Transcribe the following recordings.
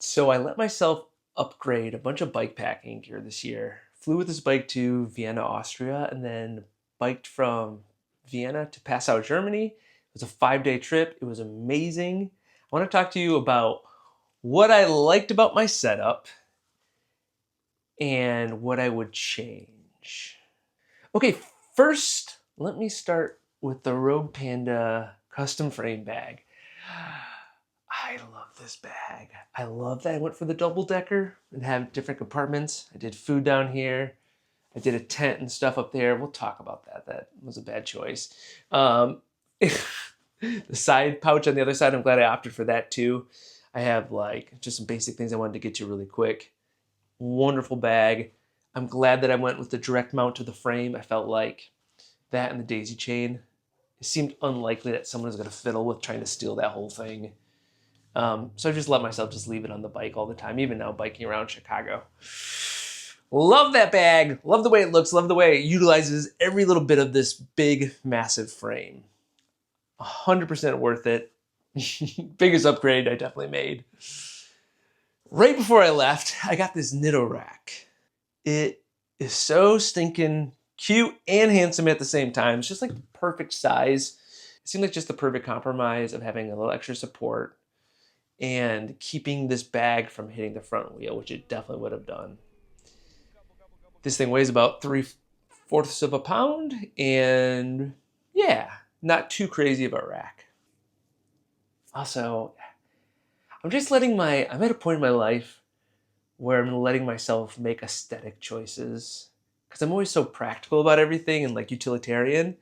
So I let myself upgrade a bunch of bike packing gear this year. Flew with this bike to Vienna, Austria, and then biked from Vienna to Passau, Germany. It was a 5-day trip. It was amazing. I want to talk to you about what I liked about my setup and what I would change. Okay, first, let me start with the Rogue Panda custom frame bag. I love this bag. I love that I went for the double decker and have different compartments. I did food down here. I did a tent and stuff up there. We'll talk about that. That was a bad choice. The side pouch on the other side, I'm glad I opted for that too. I have like just some basic things I wanted to get to really quick. Wonderful bag. I'm glad that I went with the direct mount to the frame. I felt like that and the daisy chain. It seemed unlikely that someone was going to fiddle with trying to steal that whole thing. So I just let myself just leave it on the bike all the time, even now biking around Chicago. Love that bag. Love the way it looks. Love the way it utilizes every little bit of this big, massive frame. 100% worth it. Biggest upgrade I definitely made. Right before I left, I got this Nitto rack. It is so stinking cute and handsome at the same time. It's just like the perfect size. It seemed like just the perfect compromise of having a little extra support and keeping this bag from hitting the front wheel, which it definitely would have done. This thing weighs about 3/4 of a pound, and yeah, not too crazy of a rack. Also, I'm at a point in my life where I'm letting myself make aesthetic choices because I'm always so practical about everything and like utilitarian.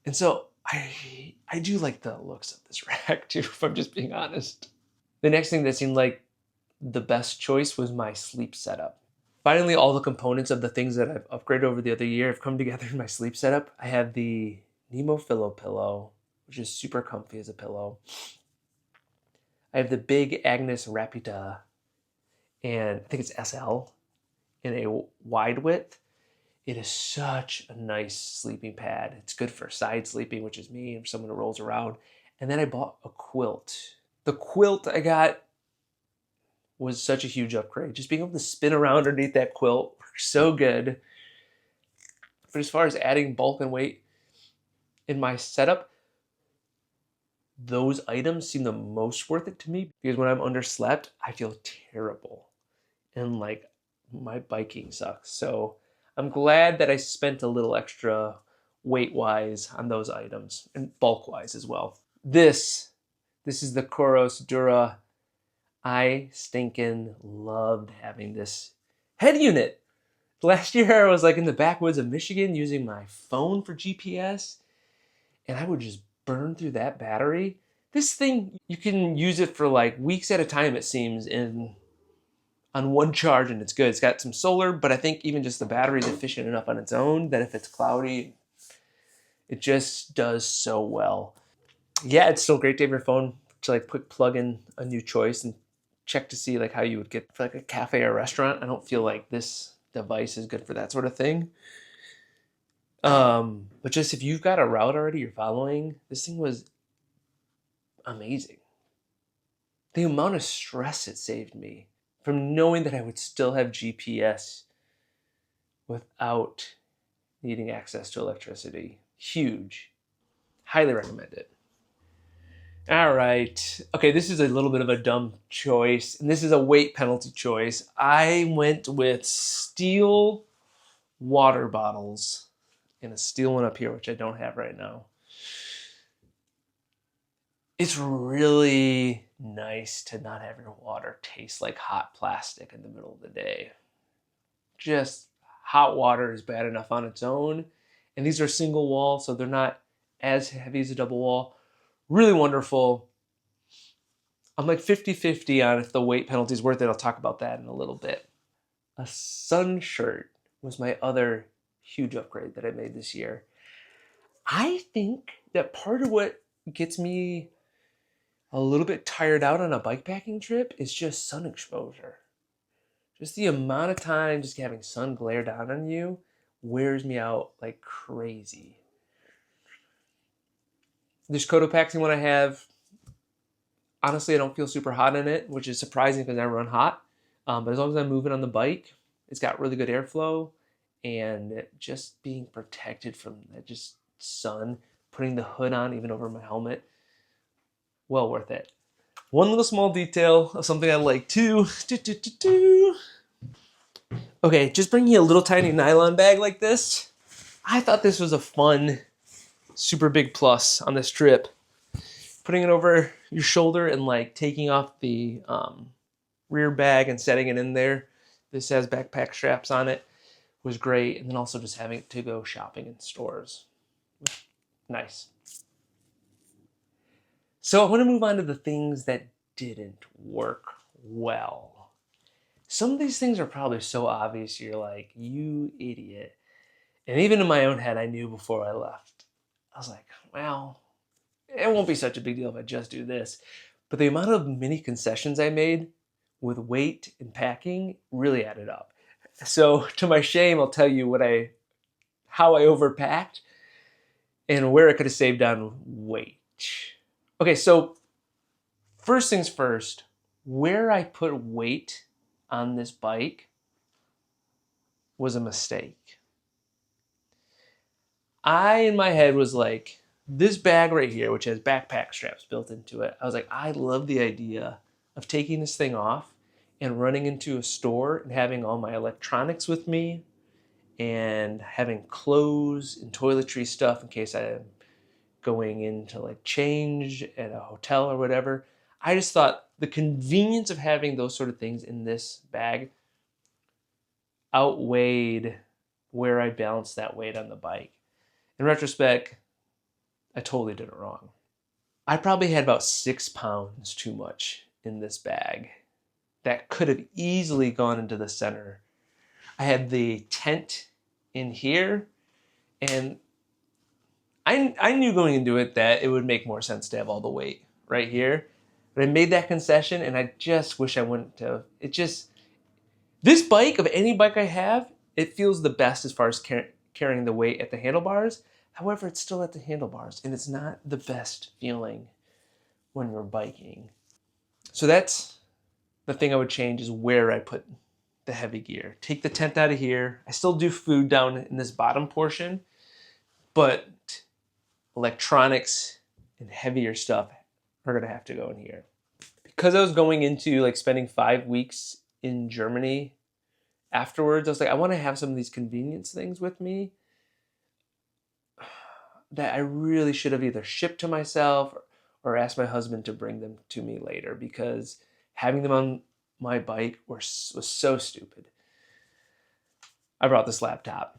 And so I do like the looks of this rack too, if I'm just being honest. The next thing that seemed like the best choice was my sleep setup. Finally, all the components of the things that I've upgraded over the other year have come together in my sleep setup. I have the Nemo pillow, which is super comfy as a pillow. I have the big Agnes Rapida, and I think it's SL, in a wide width. It is such a nice sleeping pad. It's good for side sleeping, which is me, or someone who rolls around. And then I bought a quilt. The quilt I got was such a huge upgrade. Just being able to spin around underneath that quilt works so good. But as far as adding bulk and weight in my setup, those items seem the most worth it to me because when I'm underslept, I feel terrible. And like my biking sucks. So I'm glad that I spent a little extra weight-wise on those items and bulk-wise as well. This is the COROS DURA. I stinking loved having this head unit. Last year I was like in the backwoods of Michigan using my phone for GPS, and I would just burn through that battery. This thing, you can use it for like weeks at a time, it seems, on one charge, and it's good. It's got some solar, but I think even just the battery is efficient enough on its own that if it's cloudy, it just does so well. Yeah, it's still great to have your phone to like quick plug in a new choice and check to see like how you would get for like a cafe or restaurant. I don't feel like this device is good for that sort of thing. But just if you've got a route already you're following, this thing was amazing. The amount of stress it saved me from knowing that I would still have GPS without needing access to electricity. Huge. Highly recommend it. All right. Okay, this is a little bit of a dumb choice, and this is a weight penalty choice. I went with steel water bottles and a steel one up here, which I don't have right now. It's really nice to not have your water taste like hot plastic in the middle of the day. Just hot water is bad enough on its own, and these are single wall, so they're not as heavy as a double wall. Really wonderful. I'm like 50-50 on if the weight penalty is worth it. I'll talk about that in a little bit. A sun shirt was my other huge upgrade that I made this year. I think that part of what gets me a little bit tired out on a bikepacking trip is just sun exposure. Just the amount of time just having sun glare down on you wears me out like crazy. This Cotopaxi one I have, Honestly, I don't feel super hot in it, which is surprising because I run hot. But as long as I'm moving on the bike, it's got really good airflow, and just being protected from that just sun, putting the hood on even over my helmet, well worth it. One little small detail of something I like too. Okay, just bringing a little tiny nylon bag like this. I thought this was a fun, super big plus on this trip. Putting it over your shoulder and like taking off the rear bag and setting it in there. This has backpack straps on it. Was great. And then also just having it to go shopping in stores. Nice. So I want to move on to the things that didn't work well. Some of these things are probably so obvious, you're like, you idiot. And even in my own head, I knew before I left. I was like, well, it won't be such a big deal if I just do this. But the amount of mini concessions I made with weight and packing really added up. So to my shame, I'll tell you how I overpacked and where I could have saved on weight. Okay, so first things first, where I put weight on this bike was a mistake. I, in my head, was like, this bag right here, which has backpack straps built into it, I was like, I love the idea of taking this thing off and running into a store and having all my electronics with me and having clothes and toiletry stuff in case I'm going in to like change at a hotel or whatever. I just thought the convenience of having those sort of things in this bag outweighed where I balanced that weight on the bike. In retrospect, I totally did it wrong. I probably had about 6 pounds too much in this bag. That could have easily gone into the center. I had the tent in here, and I knew going into it that it would make more sense to have all the weight right here. But I made that concession, and I just wish I wouldn't have. This bike, of any bike I have, it feels the best as far as carrying the weight at the handlebars. However, it's still at the handlebars, and it's not the best feeling when you're biking. So that's the thing I would change, is where I put the heavy gear. Take the tent out of here. I still do food down in this bottom portion, but electronics and heavier stuff are gonna have to go in here. Because I was going into like spending 5 weeks in Germany afterwards, I was like, I want to have some of these convenience things with me that I really should have either shipped to myself or asked my husband to bring them to me later, because having them on my bike was so stupid. I brought this laptop.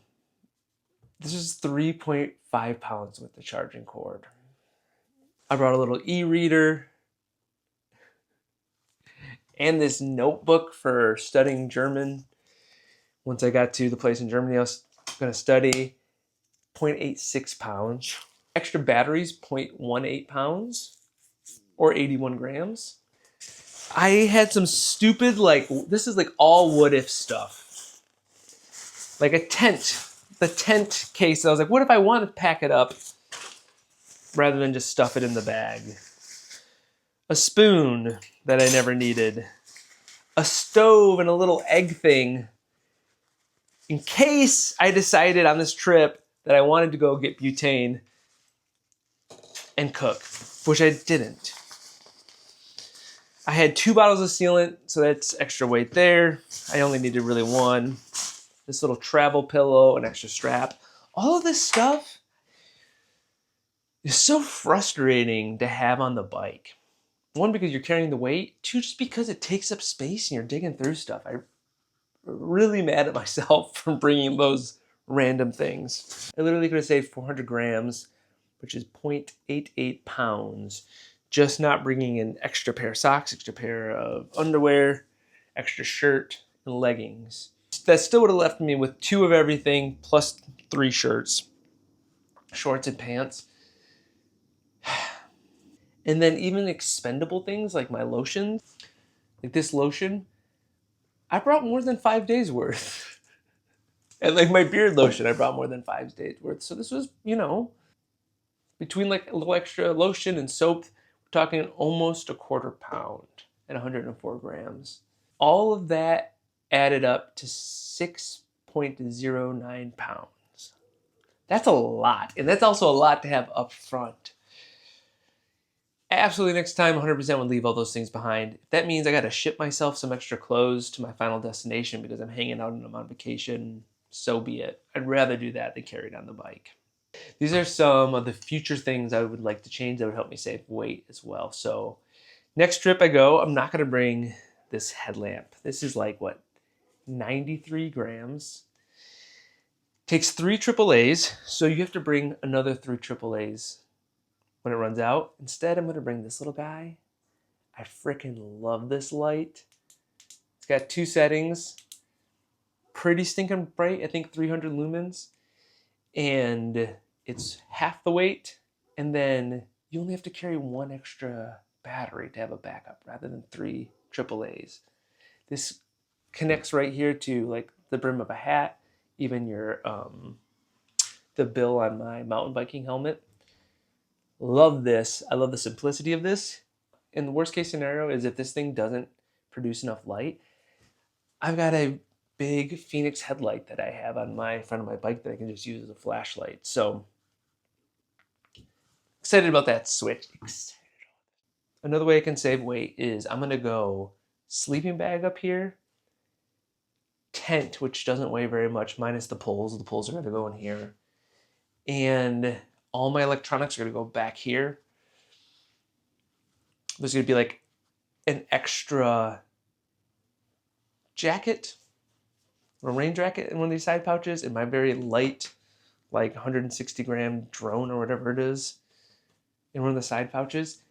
This is 3.5 pounds with the charging cord. I brought a little e-reader and this notebook for studying German. Once I got to the place in Germany I was going to study, 0.86 pounds. Extra batteries, 0.18 pounds or 81 grams. I had some stupid, like, this is like all what if stuff. Like a tent. The tent case, I was like, what if I want to pack it up rather than just stuff it in the bag? A spoon that I never needed. A stove and a little egg thing in case I decided on this trip that I wanted to go get butane and cook, which I didn't. I had 2 bottles of sealant, so that's extra weight there. I only needed really one. This little travel pillow, an extra strap. All of this stuff is so frustrating to have on the bike. One, because you're carrying the weight. Two, just because it takes up space and you're digging through stuff. I'm really mad at myself for bringing those random things. I literally could have saved 400 grams, which is 0.88 pounds, just not bringing an extra pair of socks, extra pair of underwear, extra shirt, and leggings. That still would have left me with 2 of everything plus 3 shirts, shorts and pants. And then even expendable things like my lotion, like this lotion, I brought more than 5 days worth. And like my beard lotion, I brought more than 5 days worth. So this was, between like a little extra lotion and soap, talking almost a quarter pound at 104 grams. All of that added up to 6.09 pounds. That's a lot, and that's also a lot to have up front. Absolutely, next time 100% would leave all those things behind. If that means I got to ship myself some extra clothes to my final destination because I'm hanging out and I'm on vacation, so be it. I'd rather do that than carry it on the bike. These are some of the future things I would like to change that would help me save weight as well. So next trip I go, I'm not going to bring this headlamp. This is like, what, 93 grams. Takes 3 AAAs, so you have to bring another 3 AAAs when it runs out. Instead, I'm going to bring this little guy. I freaking love this light. It's got 2 settings. Pretty stinking bright, I think 300 lumens. And it's half the weight. And then you only have to carry 1 extra battery to have a backup rather than 3 AAAs. This connects right here to like the brim of a hat, even your the bill on my mountain biking helmet. Love this. I love the simplicity of this. And the worst case scenario is if this thing doesn't produce enough light, I've got a big Phoenix headlight that I have on my front of my bike that I can just use as a flashlight. So excited about that switch. Another way I can save weight is I'm gonna go sleeping bag up here, tent, which doesn't weigh very much, minus the poles. The poles are gonna go in here. And all my electronics are gonna go back here. There's gonna be like an extra jacket, a rain jacket in one of these side pouches, and my very light, like 160 gram drone or whatever it is in one of the side pouches.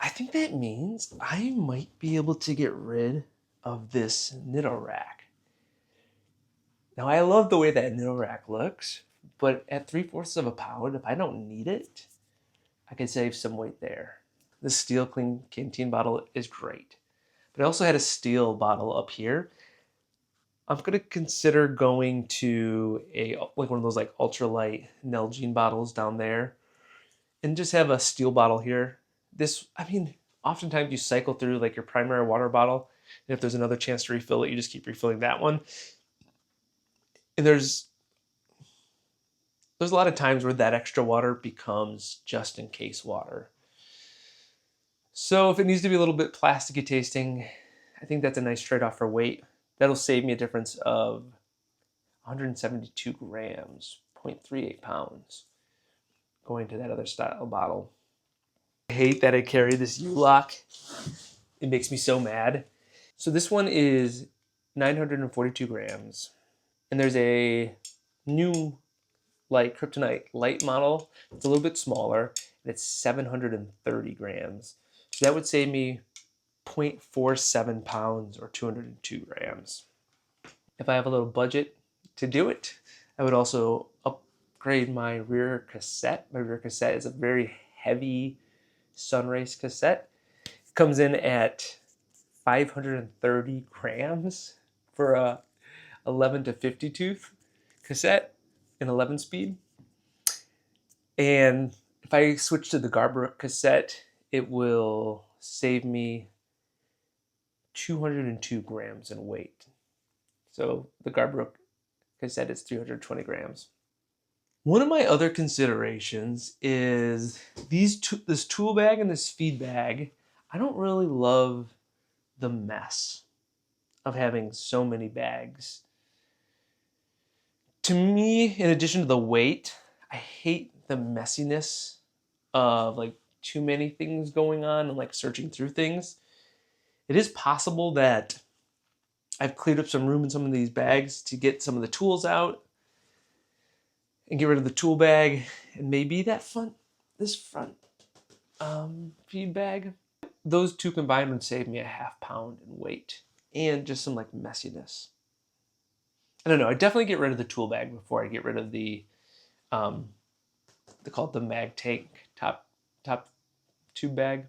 I think that means I might be able to get rid of this Nitto rack. Now I love the way that Nitto rack looks, but at 3/4 of a pound, if I don't need it, I could save some weight there. This steel clean canteen bottle is great. But I also had a steel bottle up here. I'm gonna consider going to like one of those like ultralight Nalgene bottles down there and just have a steel bottle here. Oftentimes you cycle through like your primary water bottle, and if there's another chance to refill it, you just keep refilling that one. And there's a lot of times where that extra water becomes just in case water. So if it needs to be a little bit plasticky tasting, I think that's a nice trade-off for weight. That'll save me a difference of 172 grams, 0.38 pounds, going to that other style bottle. I hate that I carry this U-lock. It makes me so mad. So this one is 942 grams. And there's a new light kryptonite light model. It's a little bit smaller, and it's 730 grams. So that would save me 0.47 pounds or 202 grams. If I have a little budget to do it, I would also upgrade my rear cassette. My rear cassette is a very heavy Sunrace cassette. It comes in at 530 grams for a 11 to 50 tooth cassette in 11 speed. And if I switch to the Garbrook cassette, it will save me 202 grams in weight. So the Garbrook cassette is 320 grams. One of my other considerations is this tool bag and this feed bag. I don't really love the mess of having so many bags. To me, in addition to the weight, I hate the messiness of like too many things going on and like searching through things. It is possible that I've cleared up some room in some of these bags to get some of the tools out and get rid of the tool bag, and maybe this front feed bag. Those two combined would save me a half pound in weight and just some like messiness. I don't know. I definitely get rid of the tool bag before I get rid of the they call it the mag tank top tube bag.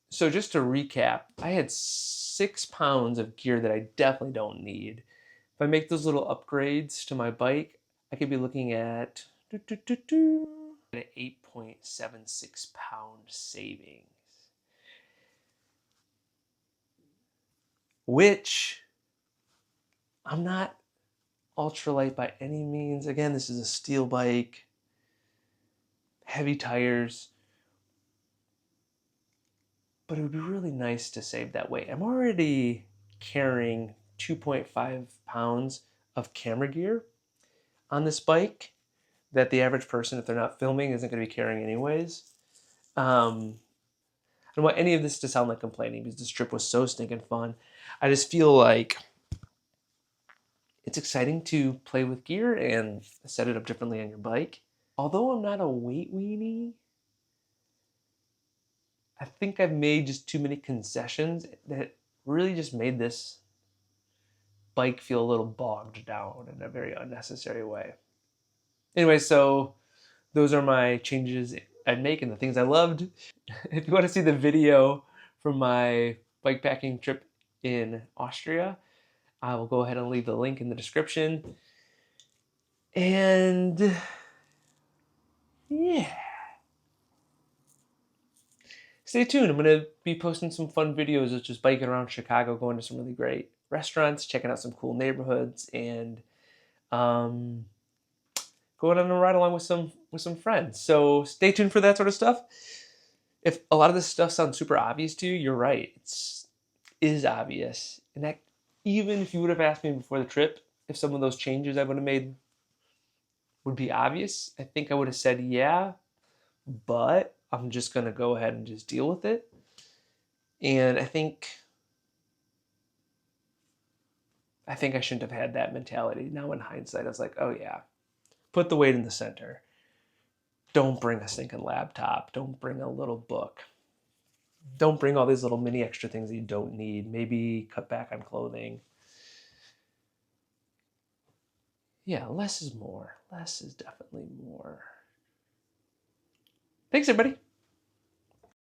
So just to recap, I had 6 pounds of gear that I definitely don't need. If I make those little upgrades to my bike, I could be looking at an 8.76 pound savings. which I'm not ultralight by any means. Again, this is a steel bike, heavy tires, but it would be really nice to save that weight. I'm already carrying 2.5 pounds of camera gear on this bike that the average person, if they're not filming, isn't going to be carrying anyways. I don't want any of this to sound like complaining because this trip was so stinking fun. I just feel like it's exciting to play with gear and set it up differently on your bike. Although I'm not a weight weenie, I think I've made just too many concessions that really just made this bike feel a little bogged down in a very unnecessary way. Anyway, so those are my changes I'd make and the things I loved. If you want to see the video from my bikepacking trip in Austria, I will go ahead and leave the link in the description. And yeah, stay tuned. I'm going to be posting some fun videos of just biking around Chicago, going to some really great restaurants, checking out some cool neighborhoods, and going on a ride along with some friends. So stay tuned for that sort of stuff. If a lot of this stuff sounds super obvious to you, you're right. It is obvious. And that even if you would have asked me before the trip if some of those changes I would have made would be obvious, I think I would have said yeah, but I'm just going to go ahead and just deal with it. And I think I shouldn't have had that mentality. Now in hindsight, I was like, oh yeah, put the weight in the center. Don't bring a stinking laptop. Don't bring a little book. Don't bring all these little mini extra things that you don't need. Maybe cut back on clothing. Yeah, less is more. Less is definitely more. Thanks, everybody.